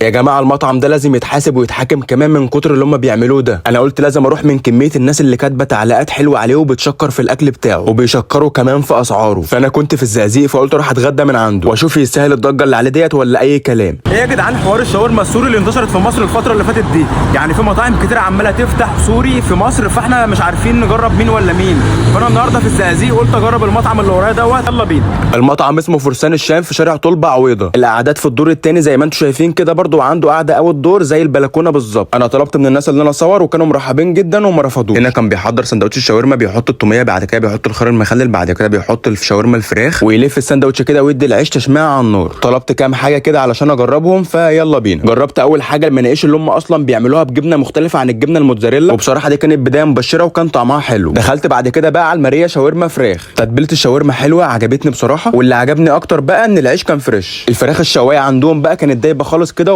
يا جماعه المطعم ده لازم يتحاسب ويتحاكم كمان من كتر اللي هم بيعملوه ده. انا قلت لازم اروح من كميه الناس اللي كاتبه تعليقات حلوه عليه وبتشكر في الاكل بتاعه وبيشكروا كمان في اسعاره. فانا كنت في الزقازيق فقلت اروح اتغدى من عنده واشوف يستاهل الضجه اللي عليه ديت ولا اي كلام. ايه يا جدعان حوار الشاورما السوري اللي انتشرت في مصر الفتره اللي فاتت دي؟ يعني في مطاعم كتير عماله تفتح سوري في مصر، فاحنا مش عارفين نجرب مين ولا مين. فانا النهارده في الزقازيق قلت اجرب المطعم اللي ورايا دوت. يلا بينا. المطعم اسمه فرسان الشام في شارع طلبة عويضه. القعدات في الدور الثاني زي ما انتم شايفين كده برده، وعنده قعده اول دور زي البلكونه بالظبط. انا طلبت من الناس اللي انا اصور وكانوا مرحبين جدا وما رفضوش. هنا كان بيحضر سندوتش الشاورما، بيحط التوميه، بعد كده بيحط الخيار المخلل، بعد كده بيحط الشاورما الفراخ ويلف السندوتش كده ويدي العيش تشميع على النار. طلبت كام حاجه كده علشان اجربهم، فيلا بينا. جربت اول حاجه المناقيش اللي هم اصلا بيعملوها بجبنه مختلفه عن الجبنه الموتزاريلا، وبصراحه دي كانت بدايه مبشره وكان طعمها حلو. دخلت بعد كده بقى على الماريه شاورما فراخ. تتبيله الشاورما حلوه عجبتني بصراحه، واللي عجبني اكتر بقى ان العيش كان فريش. الفراخ الشوايه عندهم بقى كانت دايبه خالص كده